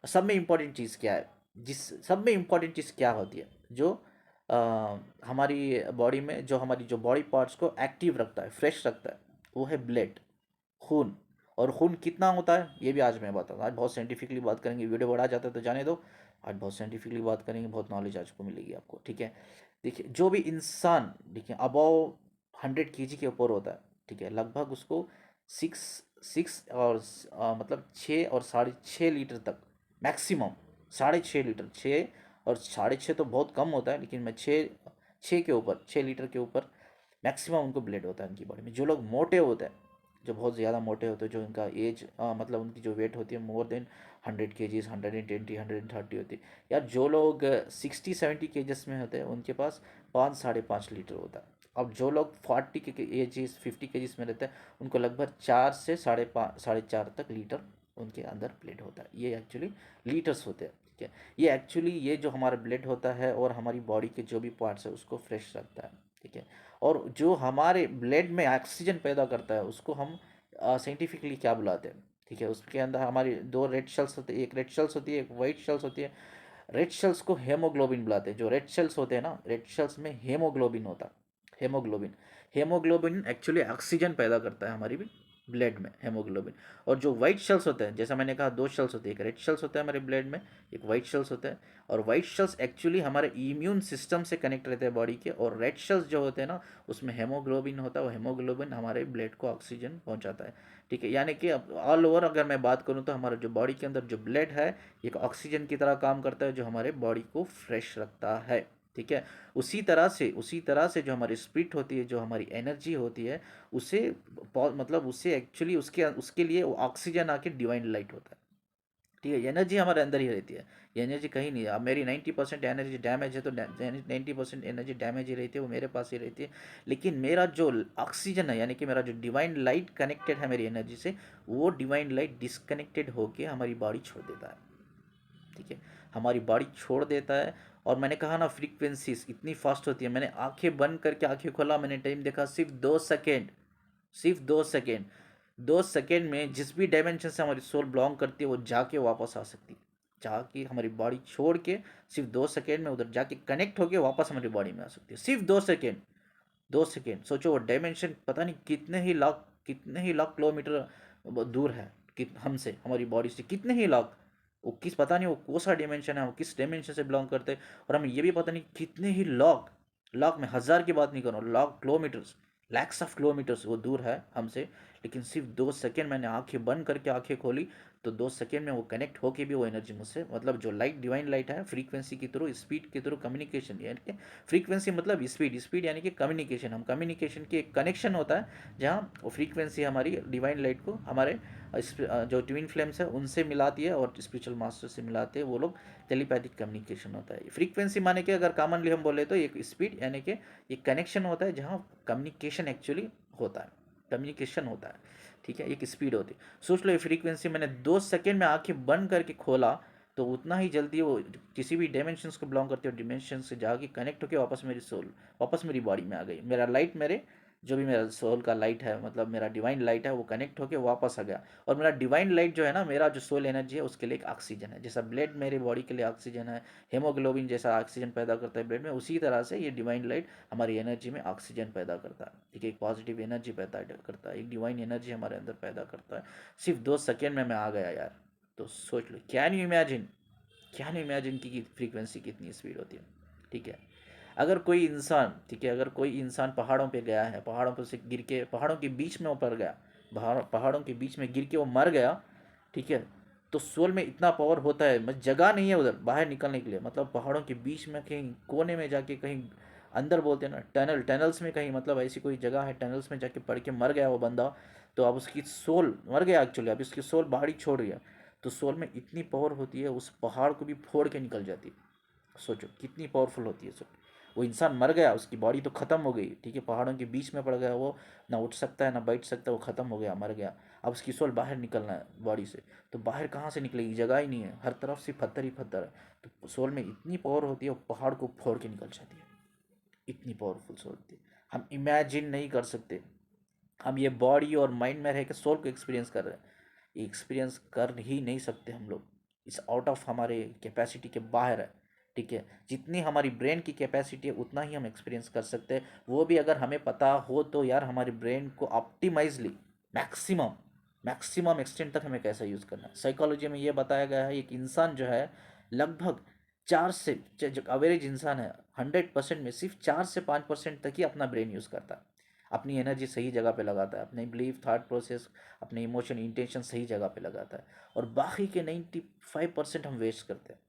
सब में इम्पोर्टेंट चीज़ क्या है, जिस सब में इम्पोर्टेंट चीज़ क्या होती है, जो अ, हमारी बॉडी में जो हमारी जो बॉडी पार्ट्स को एक्टिव रखता है, फ्रेश रखता है, वो है ब्लड, खून। और खून कितना होता है ये भी आज मैं बताऊँ, आज बहुत साइंटिफिकली बात करेंगे, वीडियो बढ़ा जाता है तो जाने दो। आज बहुत साइंटिफिकली बात करेंगे, बहुत नॉलेज आज को मिलेगी आपको, ठीक है। देखिए जो भी इंसान, देखिए अबव 100 kg के ऊपर होता है, ठीक है, लगभग उसको सिक्स सिक्स और मतलब 6 और 6.5 लीटर तक मैक्सिमम, 6.5 लीटर, 6 और 6.5 तो बहुत कम होता है, लेकिन मैं 6 लीटर के ऊपर मैक्सिमम उनको ब्लड होता है उनकी बॉडी में। जो लोग मोटे होते हैं, जो बहुत ज़्यादा मोटे होते हैं, जो उनका एज मतलब उनकी जो वेट होती है मोर देन 100 kgs, 120, 130 होती है, या जो लोग 60-70 kgs में होते हैं, उनके पास 5-5.5 लीटर होता है। अब जो लोग 40 के एज 50 kgs में रहते हैं, उनको लगभग 4 से 4.5 तक लीटर उनके अंदर ब्लड होता है। ये एक्चुअली लीटर्स होते हैं, ठीक है। ये एक्चुअली ये जो हमारा ब्लड होता है और हमारी बॉडी के जो भी पार्ट्स है उसको फ्रेश रखता है, ठीक है। और जो हमारे ब्लड में ऑक्सीजन पैदा करता है उसको हम साइंटिफिकली क्या बुलाते हैं, ठीक है। उसके अंदर हमारी दो रेड शेल्स होते हैं, एक रेड शेल्स होती है, एक वाइट शेल्स होती है। रेड शेल्स को हेमोग्लोबिन बुलाते हैं। जो रेड शेल्स होते हैं ना, रेड शेल्स में हेमोग्लोबिन होता है। हेमोग्लोबिन, हेमोग्लोबिन एक्चुअली ऑक्सीजन पैदा करता है हमारी भी ब्लड में, हेमोग्लोबिन। और जो वाइट शेल्स होते हैं, जैसा मैंने कहा दो शेल्स होते हैं, एक रेड शेल्स होता है हमारे ब्लड में, एक वाइट शेल्स होता है। और वाइट शेल्स एक्चुअली हमारे इम्यून सिस्टम से कनेक्ट रहते हैं बॉडी के, और रेड शेल्स जो होते हैं ना, उसमें हेमोग्लोबिन होता है। वो हेमोग्लोबिन हमारे ब्लड को ऑक्सीजन पहुंचाता है, ठीक है। यानी कि अब ऑल ओवर अगर मैं बात करूं तो हमारा जो बॉडी के अंदर जो ब्लड है, एक ऑक्सीजन की तरह काम करता है, जो हमारे बॉडी को फ्रेश रखता है, ठीक है। उसी तरह से जो हमारी स्पिरिट होती है, जो हमारी एनर्जी होती है, उसे मतलब उससे एक्चुअली उसके उसके लिए वो ऑक्सीजन आके डिवाइन लाइट होता है, ठीक है। एनर्जी हमारे अंदर ही रहती है, ये एनर्जी कहीं नहीं है। अब मेरी 90% एनर्जी डैमेज है तो 90% एनर्जी डैमेज ही रहती है, वो मेरे पास ही रहती है। लेकिन मेरा जो ऑक्सीजन है, यानी कि मेरा जो डिवाइन लाइट कनेक्टेड है मेरी एनर्जी से, वो डिवाइन लाइट डिस्कनेक्टेड होके हमारी बॉडी छोड़ देता है, ठीक है। हमारी बॉडी छोड़ देता है। और मैंने कहा ना फ्रीक्वेंसीज इतनी फास्ट होती है। मैंने आंखें बंद करके आंखें खोला, मैंने टाइम देखा, सिर्फ 2 सेकेंड, सिर्फ 2 सेकेंड। 2 सेकेंड में जिस भी डायमेंशन से हमारी सोल बिलोंग करती है वो जाके वापस आ सकती है, जाके हमारी बॉडी छोड़ के सिर्फ 2 सेकेंड में उधर जाके कनेक्ट होके वापस हमारी बॉडी में आ सकती है, सिर्फ 2 सेकेंड। 2 सेकेंड सोचो, वो डायमेंशन पता नहीं कितने ही लाख किलोमीटर दूर है कि हमसे, हमारी बॉडी से कितने ही लाख। वो किस पता नहीं वो कौन सा डायमेंशन है, वो किस डायमेंशन से बिलोंग करते हैं। और हमें ये भी पता नहीं कितने ही लाख, लाख में हज़ार की बात नहीं कर रहा हूँ, lakh kilometres, lakhs of kilometres वो दूर है हमसे। लेकिन सिर्फ 2 सेकेंड मैंने आंखें बंद करके आंखें खोली, तो 2 सेकेंड में वो कनेक्ट होके भी वो एनर्जी मुझसे, मतलब जो लाइट डिवाइन लाइट है, फ्रीक्वेंसी के थ्रू, स्पीड के थ्रू कम्युनिकेशन, यानी कि फ्रीक्वेंसी मतलब स्पीड, स्पीड यानी कि कम्युनिकेशन, हम कम्युनिकेशन की एक कनेक्शन होता है, जहाँ वो फ्रीक्वेंसी हमारी डिवाइन लाइट को हमारे जो ट्विन फ्लेम्स है उनसे मिलाती है और स्पिरिचुअल मास्टर से मिलाते हैं वो लोग। टेलीपैथिक कम्युनिकेशन होता है। फ्रीक्वेंसी माने कि अगर कॉमनली हम बोले तो एक स्पीड यानी कि एक कनेक्शन होता है जहाँ कम्युनिकेशन एक्चुअली होता है, कम्युनिकेशन होता है, ठीक है। एक स्पीड होती है। सोच लो ये फ्रीक्वेंसी मैंने 2 सेकेंड में आंखें बंद करके खोला, तो उतना ही जल्दी वो किसी भी डायमेंशंस को बिलोंग करते हो, डिमेंशन से जाके कनेक्ट होकर वापस मेरी सोल, वापस मेरी बॉडी में आ गई। मेरा लाइट, मेरे जो भी मेरा सोल का लाइट है, मतलब मेरा डिवाइन लाइट है, वो कनेक्ट होकर वापस आ गया। और मेरा डिवाइन लाइट जो है ना, मेरा जो सोल एनर्जी है, उसके लिए एक ऑक्सीजन है। जैसा ब्लड मेरे बॉडी के लिए ऑक्सीजन है, हेमोग्लोबिन जैसा ऑक्सीजन पैदा करता है ब्लड में, उसी तरह से ये डिवाइन लाइट हमारी एनर्जी में ऑक्सीजन पैदा करता है, ठीक है। एक पॉजिटिव एनर्जी पैदा करता है, एक डिवाइन एनर्जी हमारे अंदर पैदा करता है। सिर्फ 2 सेकेंड में मैं आ गया यार। तो सोच लो, can you imagine, can you imagine की फ्रीक्वेंसी कितनी स्पीड होती है, ठीक है। अगर कोई इंसान, ठीक है, अगर कोई इंसान पहाड़ों पे गया है, पहाड़ों पर से गिर के पहाड़ों के बीच में ऊपर गया, पहाड़ों के बीच में गिर के वो मर गया, ठीक है, तो सोल में इतना पावर होता है, मतलब जगह नहीं है उधर बाहर निकलने के लिए, मतलब पहाड़ों के बीच में कहीं कोने में जाके, कहीं अंदर बोलते हैं ना टनल्स में कहीं, मतलब ऐसी कोई जगह है, टनल्स में जाके पड़ के मर गया वो बंदा। तो अब उसकी सोल मर गया एक्चुअली, अब उसकी सोल बाहर ही छोड़ गया। तो सोल में इतनी पावर होती है, उस पहाड़ को भी फोड़ के निकल जाती है। सोचो कितनी पावरफुल होती है सोल। वो इंसान मर गया, उसकी बॉडी तो ख़त्म हो गई, ठीक है, पहाड़ों के बीच में पड़ गया वो, ना उठ सकता है ना बैठ सकता है, वो ख़त्म हो गया, मर गया। अब उसकी सोल बाहर निकलना है बॉडी से, तो बाहर कहाँ से निकलेगी, जगह ही नहीं है, हर तरफ से पत्थर ही पत्थर है। तो सोल में इतनी पावर होती है, वो पहाड़ को फोड़ के निकल जाती है, इतनी पावरफुल सोल होती है। हम इमेजिन नहीं कर सकते। हम ये बॉडी और माइंड में रह के सोल को एक्सपीरियंस कर रहे हैं, ये एक्सपीरियंस कर ही नहीं सकते हम लोग। इस आउट ऑफ हमारे कैपेसिटी के बाहर है, ठीक है। जितनी हमारी ब्रेन की कैपेसिटी है उतना ही हम एक्सपीरियंस कर सकते हैं, वो भी अगर हमें पता हो तो यार, हमारे ब्रेन को ऑप्टिमाइजली मैक्सिमम मैक्सिमम एक्सटेंट तक हमें कैसा यूज़ करना है। साइकोलॉजी में ये बताया गया है, एक इंसान जो है लगभग 4 से जो एवरेज इंसान है 100% में सिर्फ 4 से 5% तक ही अपना ब्रेन यूज़ करता है, अपनी एनर्जी सही जगह पे लगाता है, अपने बिलीफ थॉट प्रोसेस अपने इमोशन इंटेंशन सही जगह पे लगाता है, और बाकी के 95% हम वेस्ट करते हैं।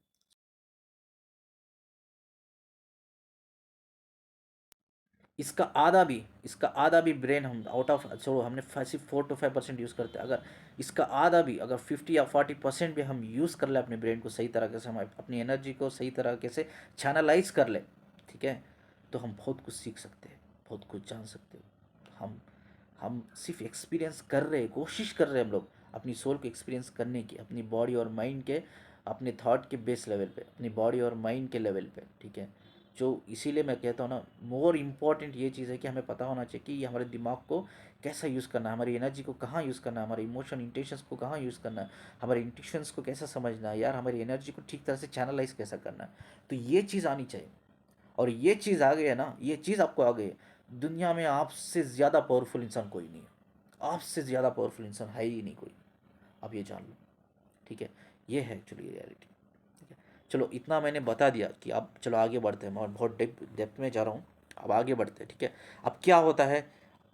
इसका आधा भी ब्रेन हम आउट ऑफ छोड़ो, हमने सिर्फ 4 to 5% यूज़ करते हैं। अगर इसका आधा भी, अगर 50 या 40% भी हम यूज़ कर ले अपने ब्रेन को सही तरीके से, हम अपनी एनर्जी को सही तरीके से चैनलाइज कर ले, ठीक है, तो हम बहुत कुछ सीख सकते हैं, बहुत कुछ जान सकते हैं। हम सिर्फ एक्सपीरियंस कर रहे हैं, कोशिश कर रहे हैं हम लोग अपनी सोल को एक्सपीरियंस करने की, अपनी बॉडी और माइंड के, अपने थॉट के बेस लेवल पे, अपनी बॉडी और माइंड के लेवल पे, ठीक है। जो इसीलिए मैं कहता हूँ ना, मोर इम्पॉर्टेंट ये चीज़ है कि हमें पता होना चाहिए कि ये हमारे दिमाग को कैसा यूज़ करना है, हमारी एनर्जी को कहाँ यूज़ करना है, हमारे इमोशन इंटेंशंस को कहाँ यूज़ करना है, हमारे इंटेंशंस को कैसा समझना है यार, हमारी एनर्जी को ठीक तरह से चैनलाइज कैसा करना है। तो ये चीज़ आनी चाहिए, और ये चीज़ आ गई है ना, ये चीज़ आपको आ गई है, दुनिया में आपसे ज़्यादा पावरफुल इंसान कोई नहीं है, आपसे ज़्यादा पावरफुल इंसान है ही नहीं कोई, आप ये जान लो, ठीक है। ये है एक्चुअली रियलिटी, ठीक है। चलो इतना मैंने बता दिया कि अब चलो आगे बढ़ते हैं, मैं बहुत डेप्थ में जा रहा हूँ, अब आगे बढ़ते हैं, ठीक है। अब क्या होता है,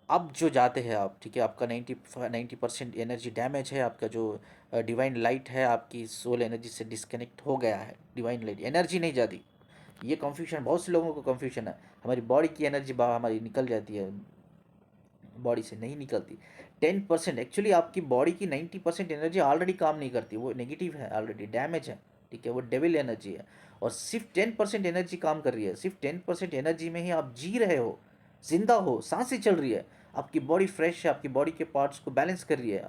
अब जो जाते हैं आप, ठीक है, आपका 90% एनर्जी डैमेज है, आपका जो डिवाइन लाइट है आपकी सोल एनर्जी से डिस्कनेक्ट हो गया है, डिवाइन लाइट एनर्जी नहीं जाती। ये कन्फ्यूजन बहुत से लोगों को कन्फ्यूजन है, हमारी बॉडी की एनर्जी बाहर हमारी निकल जाती है, बॉडी से नहीं निकलती। 10% एक्चुअली आपकी बॉडी की 90% एनर्जी ऑलरेडी काम नहीं करती, वो नेगेटिव है, ऑलरेडी डैमेज है, ठीक है, वो डेविल एनर्जी है। और सिर्फ 10% एनर्जी काम कर रही है, सिर्फ 10% एनर्जी में ही आप जी रहे हो, जिंदा हो, सांसें चल रही है, आपकी बॉडी फ्रेश है, आपकी बॉडी के पार्ट्स को बैलेंस कर रही है,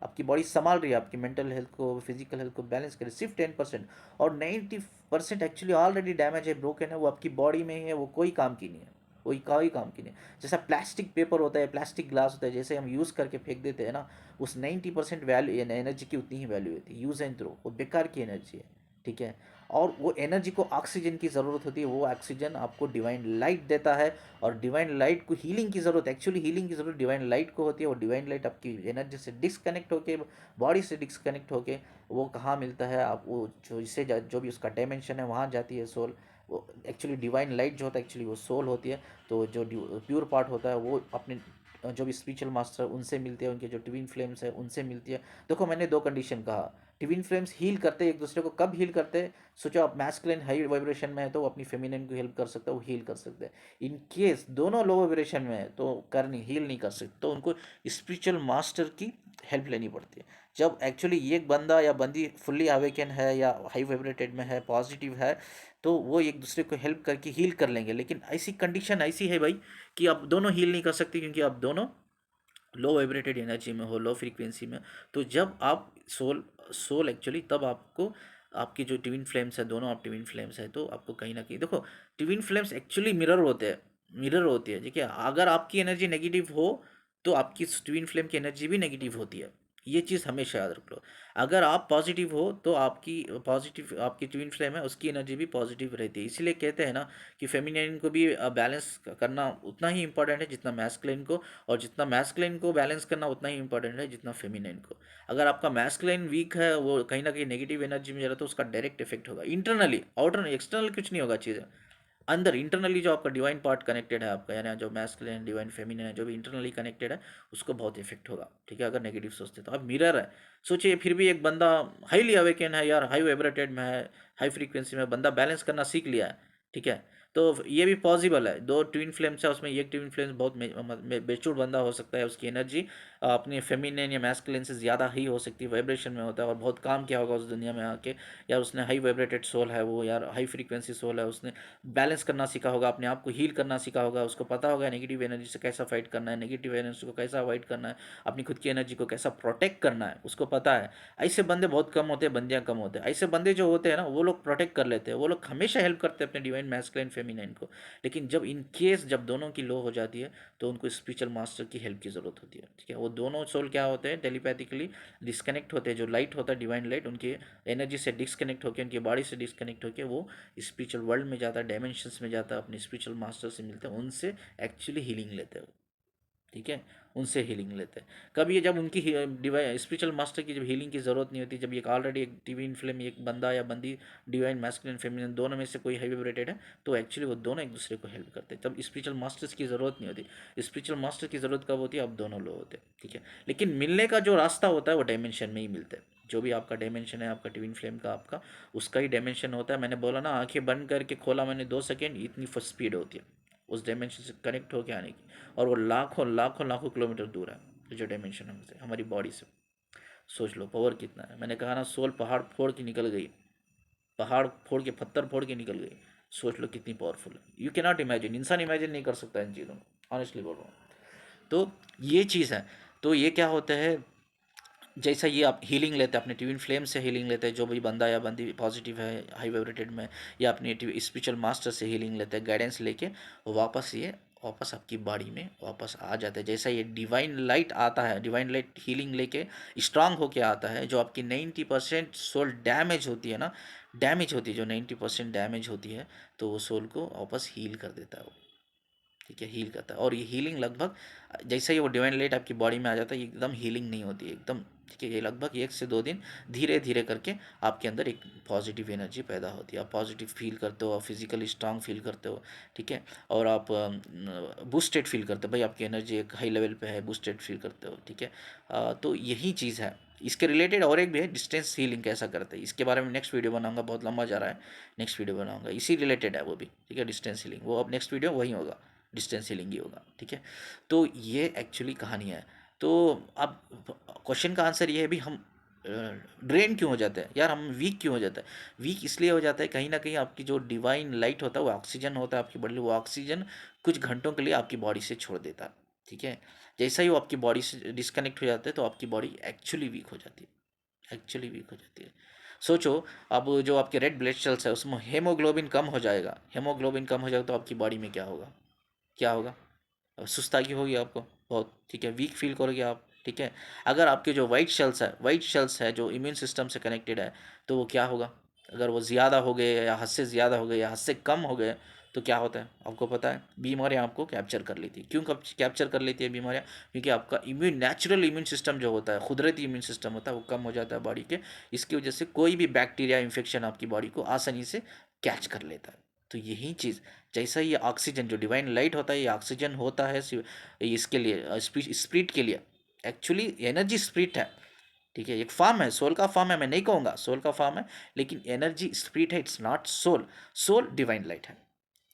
आपकी बॉडी संभाल रही है, आपकी मेंटल हेल्थ को फिजिकल हेल्थ को बैलेंस कर रही है, सिर्फ 10%। और 90% एक्चुअली ऑलरेडी डैमेज है, ब्रोकन है, वो आपकी बॉडी में ही है, वो कोई काम की नहीं है, कोई काम की नहीं। जैसा प्लास्टिक पेपर होता है, प्लास्टिक ग्लास होता है, जैसे हम यूज़ करके फेंक देते हैं ना, उस 90% वैल्यू एनर्जी की उतनी ही वैल्यू होती है, यूज़ एंड थ्रो, वो बेकार की एनर्जी है, ठीक है। और वो एनर्जी को ऑक्सीजन की ज़रूरत होती है, वो ऑक्सीजन आपको डिवाइन लाइट देता है, और डिवाइन लाइट को हीलिंग की ज़रूरत, एक्चुअली हीलिंग की ज़रूरत डिवाइन लाइट को होती है, और डिवाइन लाइट आपकी एनर्जी से डिस्कनेक्ट होके, बॉडी से डिस्कनेक्ट होके वो कहाँ मिलता है, आप वो जो इससे जो भी उसका डायमेंशन है वहाँ जाती है सोल। वो एक्चुअली डिवाइन लाइट जो होता है एक्चुअली वो सोल होती है। तो जो प्योर पार्ट होता है वो अपने जो भी स्पिरिचुअल मास्टर उनसे मिलते हैं, उनके जो ट्विन फ्लेम्स है उनसे मिलती है। देखो मैंने दो कंडीशन कहा, ट्विन फ्लेम्स हील करते हैं एक दूसरे को, कब हील करते हैं, सोचो आप मैस्कुलिन हाई वाइब्रेशन में है तो वो अपनी फेमिनिन को हेल्प कर सकता है, वो हील कर सकते हैं। इन केस दोनों लो वाइब्रेशन में है तो करनी हील नहीं कर सकते, तो उनको स्पिरिचुअल मास्टर की हेल्प लेनी पड़ती है। जब एक्चुअली एक बंदा या बंदी फुल्ली अवेकन है या हाई वाइब्रेटेड में है, पॉजिटिव है, तो वो एक दूसरे को हेल्प करके हील कर लेंगे। लेकिन ऐसी कंडीशन ऐसी है भाई कि आप दोनों हील नहीं कर सकते, क्योंकि आप दोनों लो वाइब्रेटेड एनर्जी में हो, लो फ्रीक्वेंसी में। तो जब आप सोल एक्चुअली तब आपको, आपकी जो ट्विन फ्लेम्स है, दोनों आप ट्विन फ्लेम्स है, तो आपको कहीं ना कहीं देखो, ट्विन फ्लेम्स एक्चुअली मिरर होते हैं, मिरर होती है, ठीक है। अगर आपकी एनर्जी नेगेटिव हो तो आपकी ट्विन फ्लेम की एनर्जी भी नेगेटिव होती है, ये चीज़ हमेशा याद रख लो। अगर आप पॉजिटिव हो तो आपकी पॉजिटिव आपकी ट्विन फ्लेम है उसकी एनर्जी भी पॉजिटिव रहती है। इसीलिए कहते हैं ना कि फेमिनिन को भी बैलेंस करना उतना ही इंपॉर्टेंट है जितना मैस्कुलिन को, और जितना मैस्कुलिन को बैलेंस करना उतना ही इंपॉर्टेंट है जितना फेमिनिन को। अगर आपका मैस्कुलिन वीक है, वो कहीं ना कहीं नेगेटिव एनर्जी में जा रहा है, तो उसका डायरेक्ट इफेक्ट होगा इंटरनली, आउटर एक्सटर्नल कुछ नहीं होगा चीज़ें, अंदर इंटरनली जो आपका डिवाइन पार्ट कनेक्टेड है आपका, यानी जो मैस्कुलिन डिवाइन फेमिनिन है जो भी इंटरनली कनेक्टेड है, उसको बहुत इफेक्ट होगा, ठीक है। अगर नेगेटिव सोचते तो अब मिरर है, सोचिए फिर भी एक बंदा हाईली अवेकन है यार, हाई वाइब्रेटेड में है, हाई फ्रीक्वेंसी में बंदा बैलेंस करना सीख लिया है, ठीक है। तो ये भी पॉसिबल है, दो ट्विन फ्लेम्स है उसमें एक ट्विन फ्लेम्स बहुत मेच्योर बंदा हो सकता है, उसकी एनर्जी अपने फेमिनिन या मैस्कुलिन से ज़्यादा ही हो सकती है, वाइब्रेशन में होता है, और बहुत काम किया होगा उस दुनिया में आके, या उसने हाई वाइब्रेटेड सोल है वो, यार हाई फ्रीक्वेंसी सोल है, उसने बैलेंस करना सीखा होगा, अपने आप को हील करना सीखा होगा, उसको पता होगा नेगेटिव एनर्जी से कैसा फाइट करना है, नेगेटिव एनर्जी को कैसा अवॉइड करना है, अपनी खुद की एनर्जी को कैसा प्रोटेक्ट करना है उसको पता है। ऐसे बंदे बहुत कम होते हैं, बंदियाँ कम होते हैं। ऐसे बंदे जो होते हैं ना वो लोग प्रोटेक्ट कर लेते हैं, वो लोग हमेशा हेल्प करते हैं अपने डिवाइन मैस्कुलिन फेमिनिन को। लेकिन जब इन केस जब दोनों की लो हो जाती है तो उनको स्पिरिचुअल मास्टर की हेल्प की ज़रूरत होती है, ठीक है। वो दोनों सोल क्या होते हैं, टेलीपैथिकली डिस्कनेक्ट होते हैं, जो लाइट होता है डिवाइन लाइट उनकी एनर्जी से डिस्कनेक्ट होकर, उनकी बॉडी से डिस्कनेक्ट होकर वो स्पिरिचुअल वर्ल्ड में जाता है, डायमेंशंस में जाता है, अपने स्पिरिचुअल मास्टर से मिलते हैं, उनसे एक्चुअली हीलिंग लेते हैं। ठीक है, उनसे हीलिंग लेते हैं। कभी ये जब उनकी डिवाइन स्पिरिचुअल मास्टर की जब हीलिंग की ज़रूरत नहीं होती, जब एक ऑलरेडी एक डिवाइन फ्लेम, एक बंदा या बंदी डिवाइन मैस्कुलिन फेमिनिन दोनों में से कोई हाई वाइब्रेटेड है, तो एक्चुअली वो दोनों एक दूसरे को हेल्प करते हैं। तब स्पिरिचुअल मास्टर्स की ज़रूरत नहीं होती। स्पिरिचुअल मास्टर की ज़रूरत कब होती है? अब दोनों लोग होते हैं, ठीक है। लेकिन मिलने का जो रास्ता होता है वो डायमेंशन में ही मिलता है। जो भी आपका डायमेंशन है, आपका ट्विन फ्लेम का, आपका उसका ही डायमेंशन होता है। मैंने बोला ना, आंखें बंद करके खोला मैंने 2 सेकेंड, इतनी स्पीड होती है उस डायमेंशन से कनेक्ट होके आने की। और वो लाखों लाखों लाखों किलोमीटर दूर है जो डायमेंशन हमसे, हमारी बॉडी से। सोच लो पावर कितना है। मैंने कहा ना, सोल पहाड़ फोड़ के निकल गई, पहाड़ फोड़ के, पत्थर फोड़ के निकल गई। सोच लो कितनी पावरफुल है। यू कैनॉट इमेजिन, इंसान इमेजिन नहीं कर सकता इन चीज़ों को, ऑनेस्टली बोल रहा हूँ। तो ये चीज़ है। तो ये क्या होता है, जैसा ये आप हीलिंग लेते हैं, अपने ट्विन फ्लेम से हीलिंग लेते हैं, जो भी बंदा या बंदी पॉजिटिव है हाई वाइब्रेटेड में, या अपने स्पिरिचुअल मास्टर से हीलिंग लेते हैं, गाइडेंस लेके, वो वापस ये वापस आपकी बॉडी में वापस आ जाता है। जैसा ये डिवाइन लाइट आता है, डिवाइन लाइट हीलिंग लेके स्ट्रांग होके आता है, जो आपकी 90% सोल डैमेज होती है ना, डैमेज होती है, जो 90% डैमेज होती है, तो वो सोल को वापस हील कर देता है वो, ठीक है, हील करता है। और ये हीलिंग लगभग, जैसे ही वो डिवाइन लाइट आपकी बॉडी में आ जाता है, ये एकदम हीलिंग नहीं होती है एकदम, ठीक है। ये लगभग 1 से 2 दिन धीरे धीरे करके आपके अंदर एक पॉजिटिव एनर्जी पैदा होती है। आप पॉजिटिव फील करते हो, आप फिजिकली स्ट्रांग फील करते हो, ठीक है। और आप बूस्टेड फील करते हो, भाई आपकी एनर्जी एक हाई लेवल पे है, बूस्टेड फील करते हो, ठीक है। तो यही चीज़ है। इसके रिलेटेड और एक भी है, डिस्टेंस हीलिंग कैसा करते हैं, इसके बारे में नेक्स्ट वीडियो बनाऊंगा, बहुत लंबा जा रहा है। नेक्स्ट वीडियो बनाऊंगा, इसी रिलेटेड है वो भी, ठीक है। डिस्टेंस हीलिंग वो अब नेक्स्ट वीडियो वही होगा, डिस्टेंस हीलिंग ही होगा, ठीक है। तो ये एक्चुअली कहानी है। तो अब क्वेश्चन का आंसर ये है भी, हम ड्रेन क्यों हो जाते हैं यार, हम वीक क्यों हो जाते हैं? वीक इसलिए हो जाता है, कहीं ना कहीं आपकी जो डिवाइन लाइट होता है, वो ऑक्सीजन होता है आपकी बॉडी, वो ऑक्सीजन कुछ घंटों के लिए आपकी बॉडी से छोड़ देता है, ठीक है। जैसा ही वो आपकी बॉडी से डिस्कनेक्ट हो जाता है, तो आपकी बॉडी एक्चुअली वीक हो जाती है, एक्चुअली वीक हो जाती है। सोचो, अब जो आपके रेड ब्लड सेल्स है, उसमें हेमोग्लोबिन कम हो जाएगा, हेमोग्लोबिन कम हो जाएगा, तो आपकी बॉडी में क्या होगा? क्या होगा? सुस्तागी होगी आपको बहुत, ठीक है, वीक फील करोगे आप, ठीक है। अगर आपके जो वाइट सेल्स है जो इम्यून सिस्टम से कनेक्टेड है, तो वो क्या होगा? अगर वो ज़्यादा हो गए, या हद से ज़्यादा हो गए, या हद से कम हो गए, तो क्या होता है आपको पता है? बीमारियां आपको कैप्चर कर लेती है। क्यों कैप्चर कर लेती है बीमारियां? क्योंकि आपका नेचुरल इम्यून सिस्टम जो होता है, कुदरती इम्यून सिस्टम होता है, वो कम हो जाता है बॉडी के। इसकी वजह से कोई भी बैक्टीरिया इन्फेक्शन आपकी बॉडी को आसानी से कैच कर लेता है। तो यही चीज़, जैसा ये ऑक्सीजन जो डिवाइन लाइट होता है, ये ऑक्सीजन होता है इसके लिए, स्पिरिट के लिए, एक्चुअली एनर्जी स्पिरिट है, ठीक है। एक फॉर्म है, सोल का फॉर्म है, मैं नहीं कहूँगा सोल का फॉर्म है, लेकिन एनर्जी स्पिरिट है, it's not soul. Soul divine light है,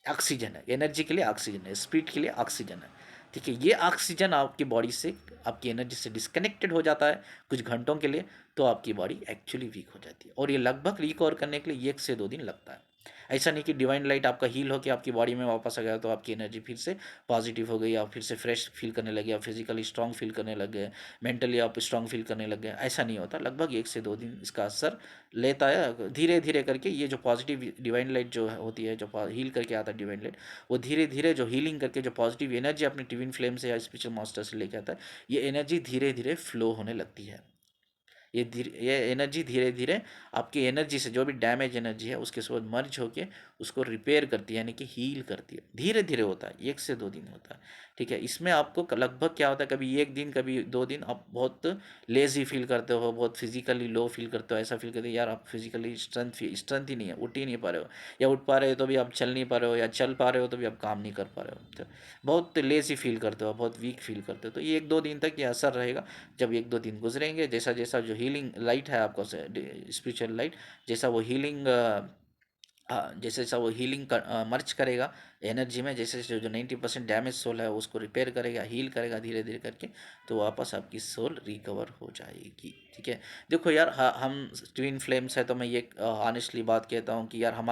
ऑक्सीजन है, एनर्जी के लिए ऑक्सीजन है, स्पिरिट के लिए ऑक्सीजन है, ठीक है। ये ऑक्सीजन आपकी बॉडी से, आपकी एनर्जी से डिस्कनेक्टेड हो जाता है कुछ घंटों के लिए, तो आपकी बॉडी एक्चुअली वीक हो जाती है। और ये लगभग रिकवर करने के लिए 1 से 2 दिन लगता है। ऐसा नहीं कि डिवाइन लाइट आपका हील होकर आपकी बॉडी में वापस आ गया तो आपकी एनर्जी फिर से पॉजिटिव हो गई, आप फिर से फ्रेश फील करने लगे, आप फिजिकली स्ट्रांग फील करने लग गए, मेंटली आप स्ट्रांग फील करने लग गए। ऐसा नहीं होता, लगभग 1 से 2 दिन इसका असर लेता है। धीरे धीरे करके ये जो पॉजिटिव डिवाइन लाइट जो होती है, जो हील करके आता है डिवाइन लाइट, वो धीरे धीरे जो हीलिंग करके जो पॉजिटिव एनर्जी अपने ट्विन फ्लेम से या स्पिरिचुअल मास्टर से लेके आता है, ये एनर्जी धीरे धीरे फ्लो होने लगती है। ये एनर्जी धीरे धीरे आपकी एनर्जी से, जो भी डैमेज एनर्जी है, उसके साथ मर्ज होके उसको रिपेयर करती है, यानी कि हील करती है। धीरे धीरे होता है, 1 से 2 दिन होता है, ठीक है। इसमें आपको लगभग क्या होता है, कभी 1 दिन कभी 2 दिन आप बहुत लेजी फील करते हो, बहुत फिजिकली लो फील करते हो, ऐसा फील करते हो यार आप फिजिकली स्ट्रेंथ ही नहीं है, उठ ही नहीं पा रहे हो, या उठ पा रहे हो तो भी आप चल नहीं पा रहे हो, या चल पा रहे हो तो भी आप काम नहीं कर पा रहे हो, तो बहुत लेजी फील करते हो, बहुत वीक फील करते हो। तो ये 1 2 दिन तक ये असर रहेगा। जब 1 2 दिन गुजरेंगे, जैसा जैसा जो हीलिंग लाइट है आपका, स्पिरिचुअल लाइट, जैसा वो हीलिंग जैसे जैसा वो हीलिंग मर्च करेगा एनर्जी में, जैसे जैसे जो 90% डैमेज सोल है उसको रिपेयर करेगा, हील करेगा धीरे धीरे करके, तो वापस आपकी सोल रिकवर हो जाएगी, ठीक है। देखो यार, हम ट्विन फ्लेम्स है, तो मैं ये ऑनेस्टली बात कहता हूँ कि यार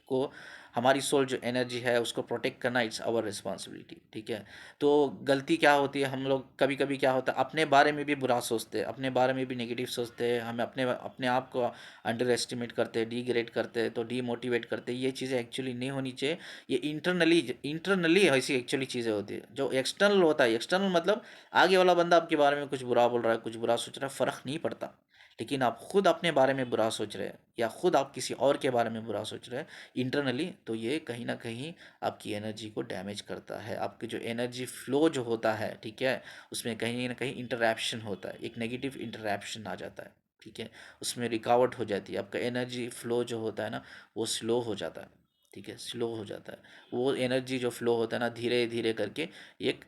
को हमारी सोल जो एनर्जी है उसको प्रोटेक्ट करना, इट्स आवर रिस्पॉन्सिबिलिटी, ठीक है। तो गलती क्या होती है, हम लोग कभी कभी क्या होता है, अपने बारे में भी बुरा सोचते हैं, अपने बारे में भी नेगेटिव सोचते हैं, हमें अपने अपने आप को अंडर एस्टिमेट करते हैं, डीग्रेड करते हैं, तो डीमोटिवेट करते हैं। ये चीज़ें एक्चुअली नहीं होनी चाहिए। ये इंटरनली ऐसी एक्चुअली चीज़ें होती है। जो एक्सटर्नल होता है, एक्सटर्नल मतलब आगे वाला बंदा आपके बारे में कुछ बुरा बोल रहा है, कुछ बुरा सोच रहा है, फ़र्क नहीं पड़ता। लेकिन आप खुद अपने बारे में बुरा सोच रहे हैं, या खुद आप किसी और के बारे में बुरा सोच रहे हैं, इंटरनली, तो ये कहीं ना कहीं आपकी एनर्जी को डैमेज करता है। आपकी जो एनर्जी फ्लो जो होता है, ठीक है, उसमें कहीं ना कहीं इंटरैप्शन होता है, एक नेगेटिव इंटरैप्शन आ जाता है, ठीक है, उसमें रिकावट हो जाती है, आपका एनर्जी फ्लो जो होता है ना वो स्लो हो जाता है, ठीक है, स्लो हो जाता है। वो एनर्जी जो फ्लो होता है ना धीरे धीरे करके एक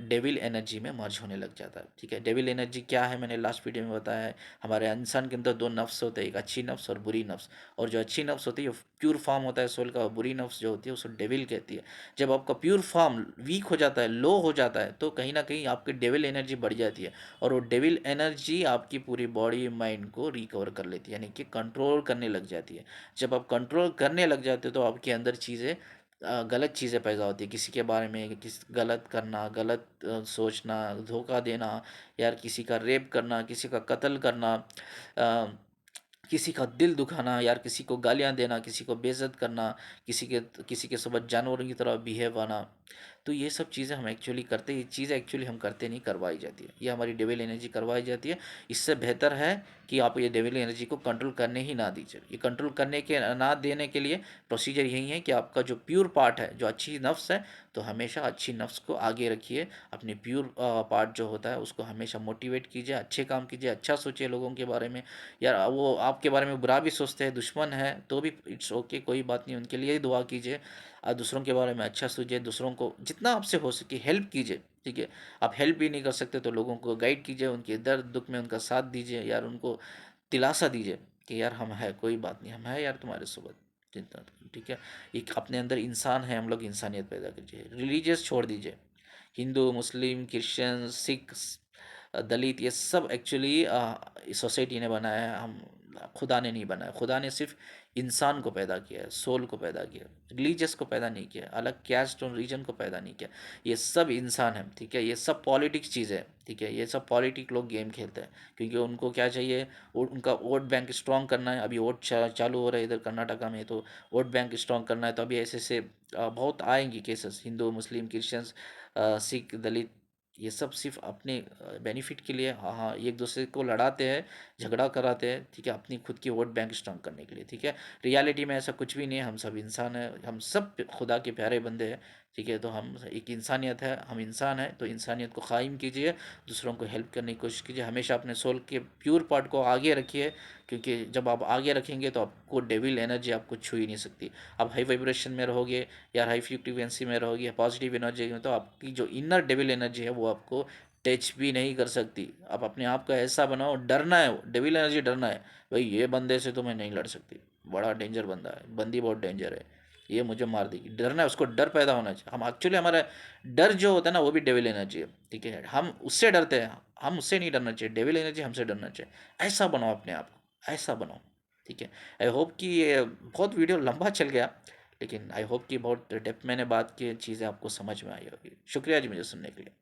डेविल एनर्जी में मर्ज होने लग जाता है, ठीक है। डेविल एनर्जी क्या है, मैंने लास्ट वीडियो में बताया है। हमारे इंसान के अंदर दो नफ्स होते हैं, एक अच्छी नफ्स और बुरी नफ्स। और जो अच्छी नफ्स होती है वो प्योर फॉर्म होता है सोल का, और बुरी नफ्स जो होती है उसको डेविल कहती है। जब आपका प्योर फॉर्म वीक हो जाता है, लो हो जाता है, तो कहीं ना कहीं आपकी डेविल एनर्जी बढ़ जाती है, और वो डेविल एनर्जी आपकी पूरी बॉडी माइंड को रिकवर कर लेती है, यानी कि कंट्रोल करने लग जाती है। जब आप कंट्रोल करने लग जाते हो तो आपके अंदर चीज़ें गलत चीज़ें पैदा होती है, किसी के बारे में गलत करना, गलत सोचना, धोखा देना, यार किसी का रेप करना, किसी का कत्ल करना, किसी का दिल दुखाना, यार किसी को गालियाँ देना, किसी को बेइज्जत करना, किसी के साथ जानवरों की तरह बिहेव आना। तो ये सब चीज़ें हम एक्चुअली करते, ये चीज़ें एक्चुअली हम करते नहीं, करवाई जाती है, ये हमारी डेविल एनर्जी करवाई जाती है। इससे बेहतर है कि आप ये डेविल एनर्जी को कंट्रोल करने ही ना दीजिए। ये कंट्रोल करने के ना देने के लिए प्रोसीजर यही है कि आपका जो प्योर पार्ट है, जो अच्छी नफ्स है, तो हमेशा अच्छी नफ्स को आगे रखिए। अपने प्योर पार्ट जो होता है उसको हमेशा मोटिवेट कीजिए, अच्छे काम कीजिए, अच्छा सोचिए लोगों के बारे में। यार वो आपके बारे में बुरा भी सोचते हैं, दुश्मन है तो भी इट्स ओके, कोई बात नहीं, उनके लिए ही दुआ कीजिए। दूसरों के बारे में अच्छा सोचिए, दूसरों को जितना आपसे हो सके हेल्प कीजिए, ठीक है। आप हेल्प भी नहीं कर सकते तो लोगों को गाइड कीजिए, उनके दर्द दुख में उनका साथ दीजिए, यार उनको दिलासा दीजिए कि यार हम है, कोई बात नहीं, हम है यार तुम्हारे साथ, चिंता मत करो, ठीक है। एक अपने अंदर इंसान है, हम लोग इंसानियत पैदा कीजिए, रिलीजियस छोड़ दीजिए। हिंदू, मुस्लिम, क्रिश्चियन, सिख, दलित, ये सब एक्चुअली सोसाइटी ने बनाया है, हम खुदा ने नहीं बनाया। खुदा ने सिर्फ इंसान को पैदा किया है, सोल को पैदा किया, रिलीजियस को पैदा नहीं किया, अलग कैस्ट और रीजन को पैदा नहीं किया। ये सब इंसान है, ठीक है। ये सब पॉलिटिक्स चीज़ है, ठीक है। ये सब पॉलिटिक लोग गेम खेलते हैं क्योंकि उनको क्या चाहिए, उनका वोट बैंक स्ट्रॉन्ग करना है। अभी वोट चालू हो रहा है इधर कर्नाटका में, तो वोट बैंक स्ट्रॉन्ग करना है। तो अभी ऐसे से बहुत आएंगी केसेस, हिंदू, मुस्लिम, क्रिश्चियंस, सिख, दलित, ये सब सिर्फ अपने बेनिफिट के लिए, हाँ हाँ, एक दूसरे को लड़ाते हैं, झगड़ा कराते हैं, ठीक है, अपनी खुद की वोट बैंक स्ट्रॉन्ग करने के लिए, ठीक है। रियलिटी में ऐसा कुछ भी नहीं है, हम सब इंसान हैं, हम सब खुदा के प्यारे बंदे हैं, ठीक है। तो हम एक इंसानियत है, हम इंसान हैं, तो इंसानियत को कायम कीजिए, दूसरों को हेल्प करने की कोशिश कीजिए, हमेशा अपने सोल के प्योर पार्ट को आगे रखिए, क्योंकि जब आप आगे रखेंगे तो आपको डेविल एनर्जी आपको छू ही नहीं सकती। आप हाई वाइब्रेशन में रहोगे या हाई फ्रिक्वेंसी में रहोगे, पॉजिटिव एनर्जी में, तो आपकी जो इनर डेविल एनर्जी है वो आपको टच भी नहीं कर सकती। आप अपने आप को ऐसा बनाओ, डरना है, डेविल एनर्जी डरना है, भाई ये बंदे से तो मैं नहीं लड़ सकती, बड़ा डेंजर बंदा है, बंदी बहुत डेंजर है, ये मुझे मार देगी, डरना है, उसको डर पैदा होना चाहिए। हम एक्चुअली हमारा डर जो होता है ना वो भी डेविल एनर्जी है, ठीक है। हम उससे डरते हैं, हम उससे नहीं डरना चाहिए, डेविल एनर्जी हमसे डरना चाहिए। ऐसा बनाओ अपने आप को, ऐसा बनाओ, ठीक है। आई होप कि ये बहुत वीडियो लंबा चल गया, लेकिन आई होप कि बहुत डेप्थ मैंने बात की चीज़ें आपको समझ में आई होगी। शुक्रिया जी मुझे सुनने के लिए।